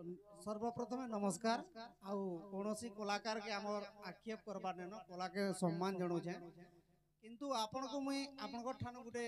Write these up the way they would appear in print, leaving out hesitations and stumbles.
सर्वप्रथमे नमस्कार आउ कोनोसी कलाकार के हमर आक्षेप करबार नेनो कला के सम्मान जणोछे किंतु आपन को मुई आपन को ठानो गुटे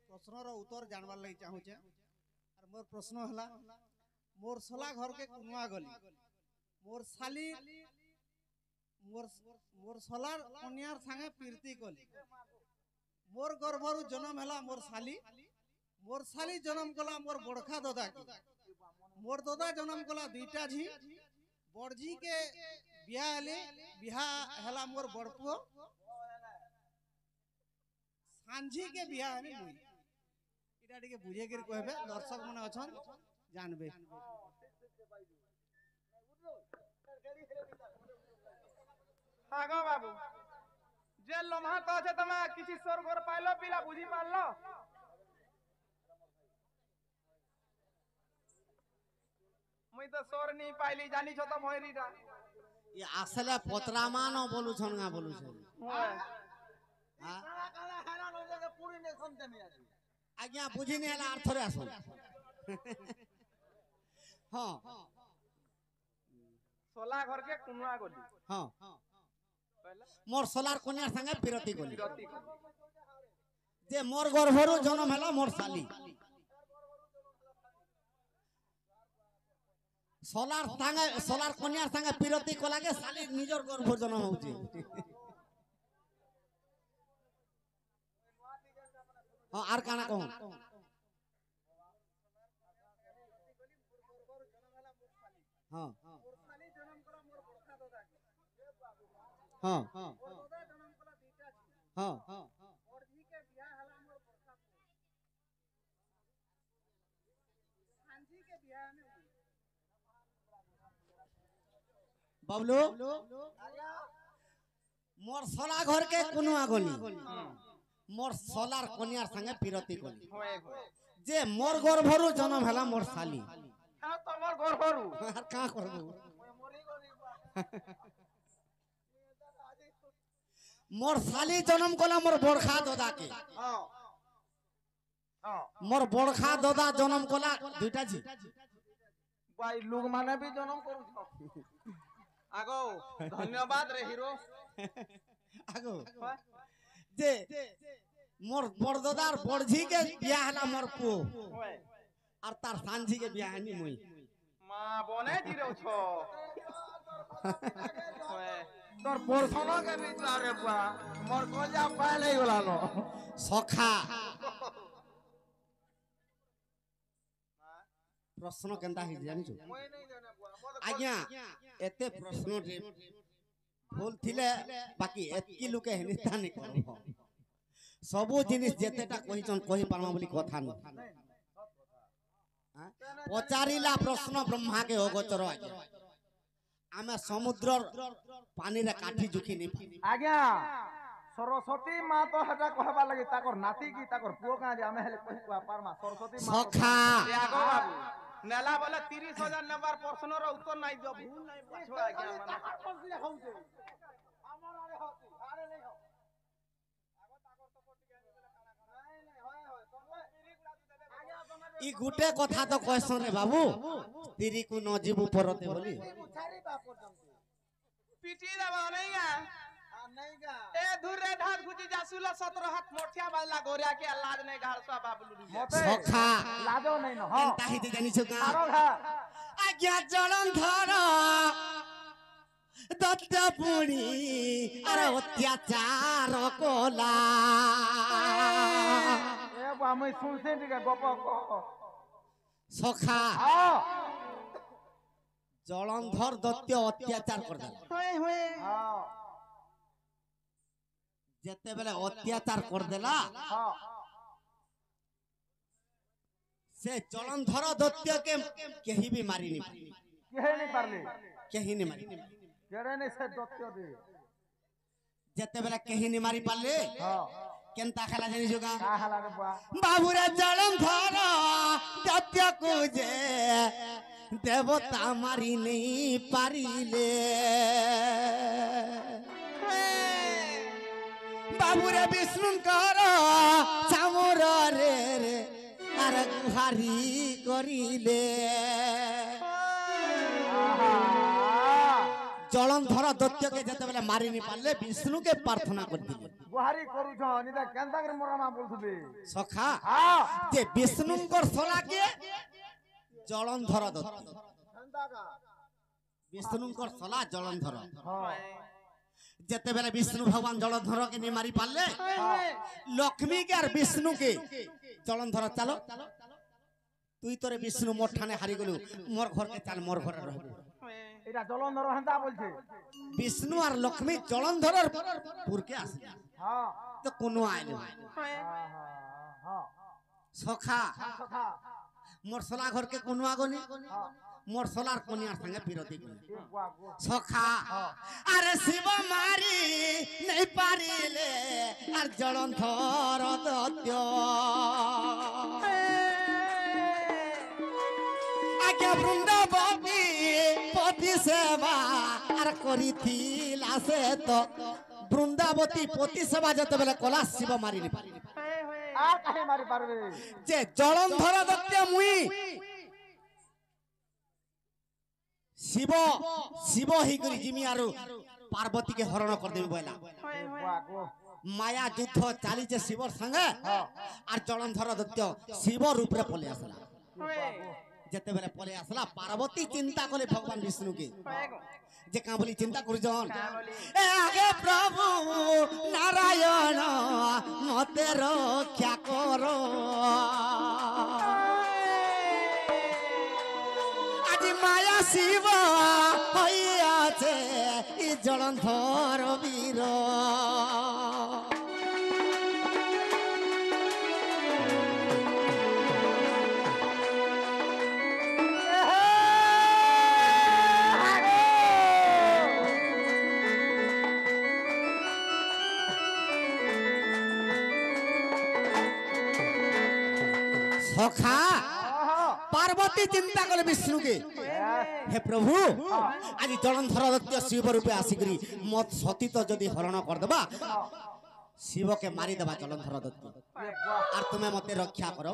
प्रश्न रो उत्तर जानबार लागि चाहूछे और मोर प्रश्न हला मोर सला घर के कुनुआ गली मोर साली मोर मोर सलार कन्यार संगे पीरती गली मोर गर्भरु जन्म हला मोर साली जन्म कला मोर बड़खा दादा की मोर दादा जन्म कला दुईटा झी बड़झी के बिहा हला मोर बड़पुओ सांझी के बिहा हने मुई इटा टिके बुझे के कहबे दर्शक माने अछन जानबे हागो बाबू जे लम्हा तो छे तमा किछि सोर घर पाइलो पिला बुझी पारलो मुई तो सोर नहीं पाइली जानी छ त भइरीटा ये असले पतरामा न बोलु छन गा बोलु छन हां काला हैरान हो जाके पूरी ने समझे नहीं आसी आज्ञा बुझी नहीं हला अर्थ रे आसन हां सोला घर के कुनुआ गली हां मोर सोलार कन्या संगे पिरती गली जे मोर गर्भरु जन्म हला मोर साली सोलार कन्या संगे पिरती कला के साली निजर गर्भ जन्म होउची हां आर काना कहू हां मोर साली जन्म करा मोर बड़खा दादा हां मोर दादा जन्म कला दुईटा छी हां और जी के बियाह हला मोर बड़खा सांझी के बियाह में बाबलू मोर सोला घर के कुनुआ गली मोर सोलार कन्यार संगे पिरती गली जे मोर गर्भरु जन्म हला मोर साली हां तो मोर गर्भरु आर का करबो मोर साली जन्म कला मोर बड़खा दादा के हां मोर बड़खा दादा जन्म कला दुईटा जी भाई लोग माने भी जन्म करू छ आगो धन्यवाद रे हीरो आगो जे मोर बड़दादार बड़झी के बियाह हला मोर पो और तार सांझी के बियाह नि मुई मां बने दिरो छ तोर बरसनो के बिचा रे बुआ मोर कोजा पाए नहीं गला नो सखा प्रश्न केनताहि जानि छु मोय नहीं जाने बुआ आज्ञा एते प्रश्न रे भूल थिले बाकी एतकी लुके हिनिता नि करबो सबो जिनिस जेतेटा कहिचन कहि पारमा बोली कथा न पचारिला प्रश्न ब्रह्मा के अगोचर आज्ञा आमे समुद्र पानी रे काठी जुखी नि आज्ञा सरस्वती मां तो हटा कहबा लगी ताकर नाती की ताकर पुओ का जे आमे हेले कहि पारमा सरस्वती मां सखा आगो बाबू नेला बोले 30,000 नंबर प्रश्न रो उत्तर नहीं दो भूल नहीं पाछो आज्ञा माने ताकर प्रश्न होउते हमर आरे होती आरे नहीं हो आगो ताकर तो कोटी के नहीं नहीं होय होय तुम पीरी गुड़ा देबे आज्ञा तुम्हारे ई गुटे कथा तो कहसन रे बाबू तिरी को न जीवु परते बोली छारी बाप पर्यंत पीटी देबो नहीं गा नहीं गा ए दूर रे ढाक गुजी जासुला 17 हाथ मोठिया वाला गोरिया के लाज नहीं घाड़सा बाबलू सखा लाजो नहीं न हां ताहि दे जानि छु का आरो घा आज्ञा जलन धर दत्त पुणी अरे अत्याचार कोला ए बा मैं सुनसे दिके गप को सखा हां जलंधर दत्त अत्याचार कर देला होए होए हां जेते बेले अत्याचार कर देला हां से जलंधर दत्त के केही भी मारी नहीं केहे नहीं पारले केही नहीं मारी केड़े नहीं से दत्त दे जेते बेले केही नहीं मारी पाले हां केनता खेला जानि जोगा का हला रे बुआ बाबू रे जलंधर दत्त को जे देवता मारी नहीं पारिले बाबू रे विष्णु कर चामुर रे अरे गुहारी करिले জলন্ধর দৈত্যকে যেতেবেলে মারি নি পারলে বিষ্ণুকে প্রার্থনা করদিলে গুহারি করুছ নিতা কেনতা করে মোরা মা বলতুবে সখা হ্যাঁ যে বিষ্ণুঙ্কর সলাকে জলন্ধর দৈত্য কেনতা কা বিষ্ণুঙ্কর সলা জলন্ধর হ্যাঁ যেতেবেলে বিষ্ণু ভগবান জলন্ধরকে নিয়ে মারি পারলে লক্ষ্মীকে আর বিষ্ণুকে জলন্ধর চালো তুই তোরে বিষ্ণু মোর ঠানে হারি গলু মোর ঘরকে চাল মোর ঘরে রহবু এটা জলন্ধর হেনতা বলছে বিষ্ণু আর লক্ষ্মী জলন্ধরের পুরকে আসে হ্যাঁ তো কোনো আইলো হ্যাঁ সখা কথা মোর সোলা ঘরকে কোনো আগনি মোর সোলার কনিয়ার সঙ্গে বিরতি গলি গুয়া গো সখা আরে শিব মারি নেই পারিলে আর জলন্ধর দত্য আগে বৃন্দাবতী পতি সেবা আর করিথিল আসে তো বৃন্দাবতী পতি সেবা যেতেবেলে কলা শিব মারি নি পারি আর কাহে মারি পারবে যে জলন্ধর দত্ত মুই শিব শিব হইকরি জিমি আর পার্বতীকে হরণ করে দেবি বইলা গুয়া গো মায়া যুদ্ধ চালিছে শিবর সঙ্গে আর জলন্ধর দত্ত শিব রূপে পলে আসলা যেতেবেলে পলে আসলা পার্বতী চিন্তা করে ভগবান বিষ্ণুকে যে কাঁ বলি চিন্তা করছন এ আগে প্রভু নারায়ণ মতে রক্ষা করো আজি মায়া শিব হইয়াছে ই জলন্ধর বীর সখা পার্বতী চিন্তা করে বিষ্ণুকে হে প্রভু আজ জলন্ধর দত্ত শিব রূপে আসিকরি মত সতীত যদি হরণ করদেবা শিবকে মারি দেবা জলন্ধর দত্ত আর তুমি মতে রক্ষা করো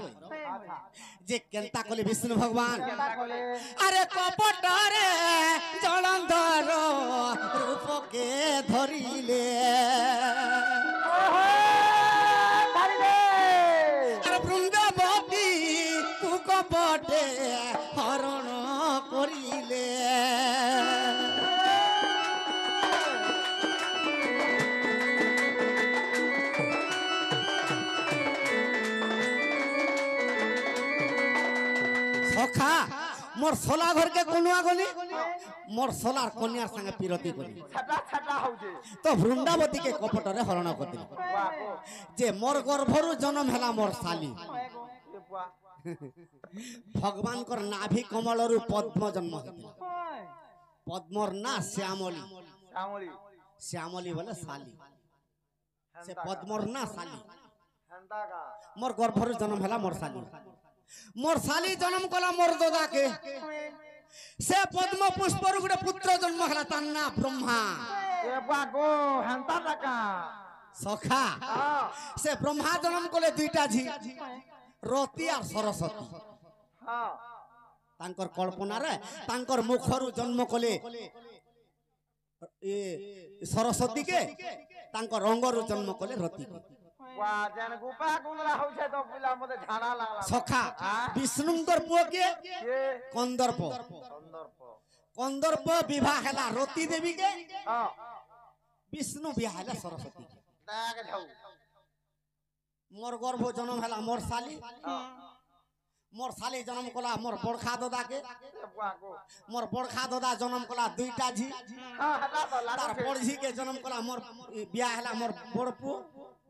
যে কেনতা কলে বিষ্ণু ভগবান আরে কপটরে জলন্ধর রূপকে ধরিলে বৃন্দাবতী কুকপটে হরণ করিলে সখা মোর সোলা ঘরকে কোনো আগনি মোর সোলার কন্যার সঙ্গে পিরতি করি ছাটা ছাটা হউছে তো বৃন্দাবতীকে কপটরে হরণ করদিল গুয়া গো যে মোর গর্ভরু জন্ম হেলা মোর শালী গুয়া ভগবানকর নাভি কমলরু পদ্ম জন্ম হইছিল পদ্মর না শ্যামলী শ্যামলি শ্যামলী বলে শালী সে পদ্মর না শালী হেনতা কা মোর গর্ভরু জন্ম হেলা মোর শালী জন্ম কলা মোর দাদাকে সে পদ্ম পুষ্পর গোটে পুত্র জন্ম হেলা তার না ব্রহ্মা এ গুয়া গো হেনতা টাকা সখা সে ব্রহ্মা জন্ম কলে দুইটা ঝি রতি আর সরস্বতী হ্যাঁ তাঙ্কর কল্পনারে তাঙ্কর মুখরু জন্ম কলে সরস্বতীকে তাঙ্কর রঙ্গরু জন্ম কলে রতিকে গুয়া জান গুপা কুমরা হউছে তো বুলা মতে ঝাড়া লাগলা সখা বিষ্ণুঙ্কর পুଅকে এ কন্দর্প সন্দর্প কন্দর্প বিবাহ হেলা রতি দেবীকে হ্যাঁ বিষ্ণু বিবাহ হেলা সরস্বতীকে দাগ যাও মোর গর্ভ জন্ম হেলা মোর শালী জন্ম কলা মোর বড়খা দাদাকে এ গুয়া গো মোর বড়খা দাদা জন্ম কলা দুইটা ঝি হ্যাঁ হেটা তো তার লাগুছে বড় ঝিকে জন্ম কলা মোর বিয়া হেলা মোর বড় পু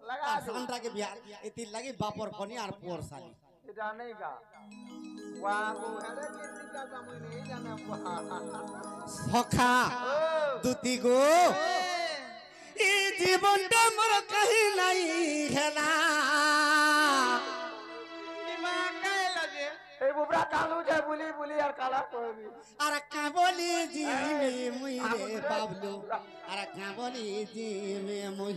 লাগা আর সানটাকে বিয়া এতির লাগি বাপর কনি আর পুর শালী এটা নেই গা গুয়া গো হেডে কি কাজা মই নেই জানা গুয়া সখা দুতি গো এই জীবনটা মোর কহি নাই খেলা এই বুবরা কালু যে বুলি বুলি আর কালা কইবি আর কাবলি জিমে মুই রে বাবলু আর কাবলি জিমে মুই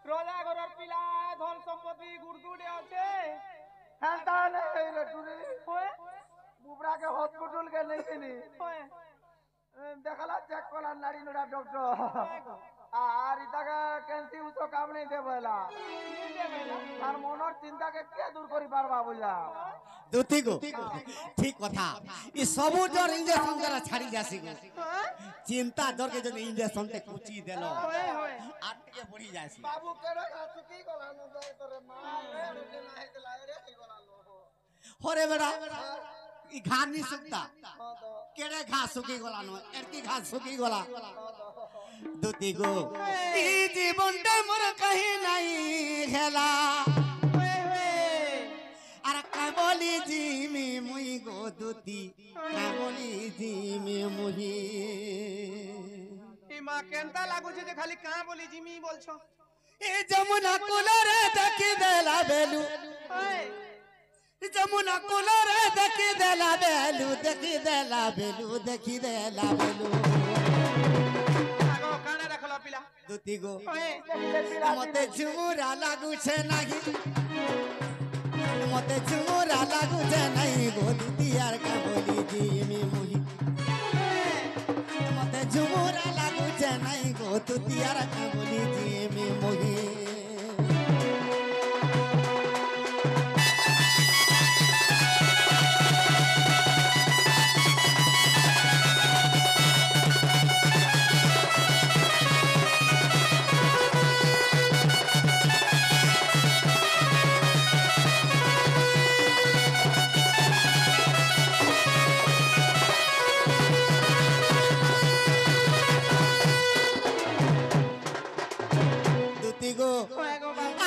রোজা ঘরের পিলা ধন সম্পত্তি গুড়গুড়ে আছে হেনতা নেই রে টুরি বুবরা के हॉस्पिटल के नहीं किनी দেখালা চেক কলা নাড়ি নোড়া ডক্টর আর ইতাকে কেনসি উতো কাম নেই দেবেলা আর মনের চিন্তাকে কে দূর করি পারবা বললা দুতি গো ঠিক কথা ই সবু জর ইনজেকশন দ্বারা ছাড়ি যাসি গো চিন্তা জরকে যদি ইনজেকশন তে কুচি দেল আর টিকে পড়ি যাসি বাবু কেড়ে খাচ্ছি কি গলা নো তোরে মা রে না হেতলা রে কি গলা লো হরে বেড়া ই ঘা নি সুক্তা কেড়ে ঘা শুকি গলা ন এর কি ঘা শুকি গলা দুতি গো ই জীবনটা মোর কহি নাই খেলা আর কাবলি জিমি মুই গো দুতি কাবলি জিমি মুহি এই মা কেনতা লাগুছে যে খালি কাঁ বলি জিমি বলছো এ যমুনা কুলরে দেখি দেলা বেলু যমুনা কুলরে দেখি দেলা বেলু দেখি দেলা বেলু দেখি দেলা বেলু আগো কানে রাখলো পিলা দুতি গো ওই মতে ঝুমুরা লাগুছে নাহি মতে ঝুমুরা লাগুছে নাই গো দুতি আর কাবলি জিমি মুহি মতে ঝুমুরা লাগুছে নাই গো দুতি আর কাবলি জিমি মুহি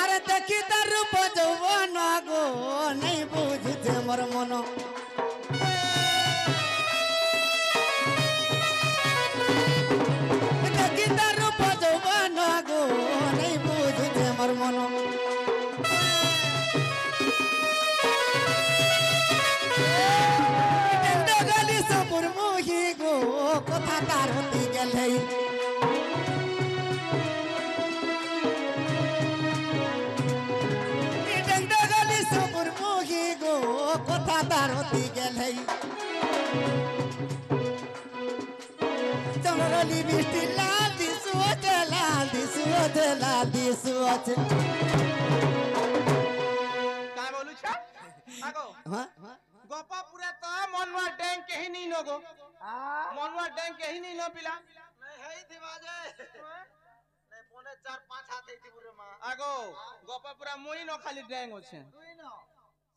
আরে দেখি তার রূপ যৌবন গো নাই বুঝছে মোর মন দেখি তার রূপ যৌবন গো নাই বুঝছে মোর মন গলি সপুর মুহি গো কথা তার হতে গেলে কথা তার হতে গেলে চমরলি বৃষ্টি লাল দিশু আছে লাল দিশু আছে লাল দিশু আছে কাঁ বলুছ আগো গপা পুরা তো মনवा ড্যাং কেহি নি নগো মনवा ড্যাং কেহি নি ন পিলা নাই হেই দিবা যে নাই পনে 4 5 হাত হেই দিবুরে মা আগো গপা পুরা মই ন খালি ড্যাং আছে তুই ন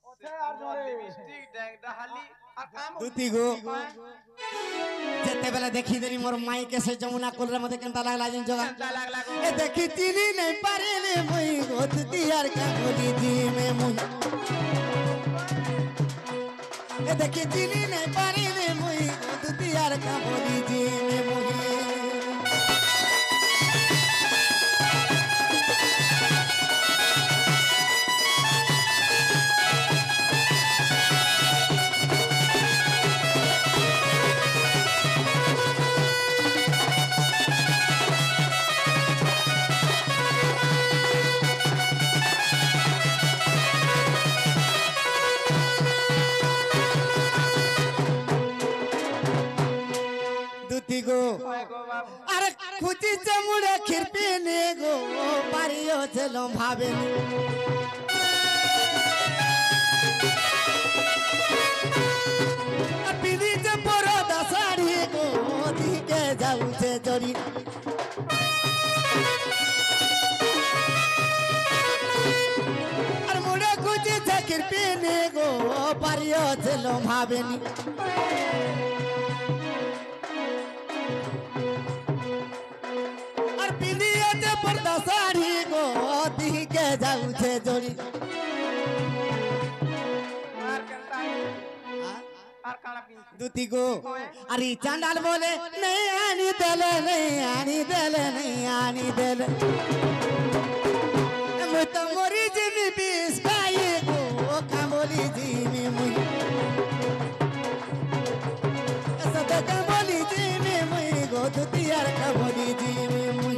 ওছে আর জরে লিপস্টিক ড্যাং ডাহালি আর কাম দুতি গো যেতে বেলা দেখি দেরি মোর মাই কেসে যমুনা কুলরে মধ্যে কেনতা লাগলা জিন জগা লাগলা গো এ দেখি চিনি নাই পারিলে মই গো দুতি আর কাবলি জিমে মুই এ দেখি চিনি নাই পারিলে মই গো দুতি আর কাবলি জিমে মুই দুতি গো আরে খুঁজি চমুড়ে খিরপি নে গো পারিও ছিল ভাবেনি পিদি যে বড় দাসাড়ি গো দিকে যাউছে জড়ি আর মুড়ে খুঁজি যে খিরপি নে গো পারিও ছিল ভাবেনি আর পিদিয়ে যে বড় দাসাড়ি গো দিকে যাউছে জড়ি আর কেনতা আর কালা পিনছি দুতি গো আরে চাঁদাল বলে নেই আনি দেলে নেই আনি দেলে নেই আনি দেলে মুই তো মরি জিমি বিষ খাই গো কাবলি জিমি মুই সদা কাবলি জিমি মুই গো দুতি আর কাবলি জিমি মুই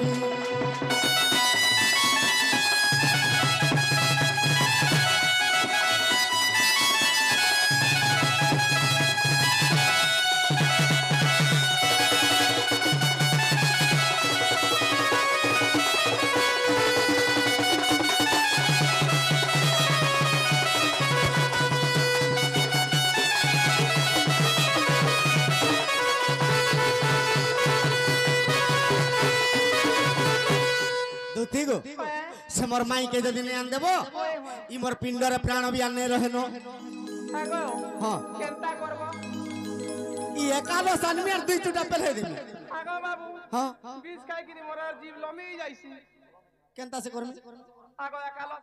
মোর মাই কে যদি নে আন দেবো ই মোর পিণ্ডরে প্রাণ বি আনে রহেন আগো হ্যাঁ কেনতা করব ই একাদশ আনমি আর দুই চুটা পেলে দেবি আগো বাবু হ্যাঁ বিষ খাইকিরি মোর জীব লমি যাইছি কেনতা সে করমি আগো একাল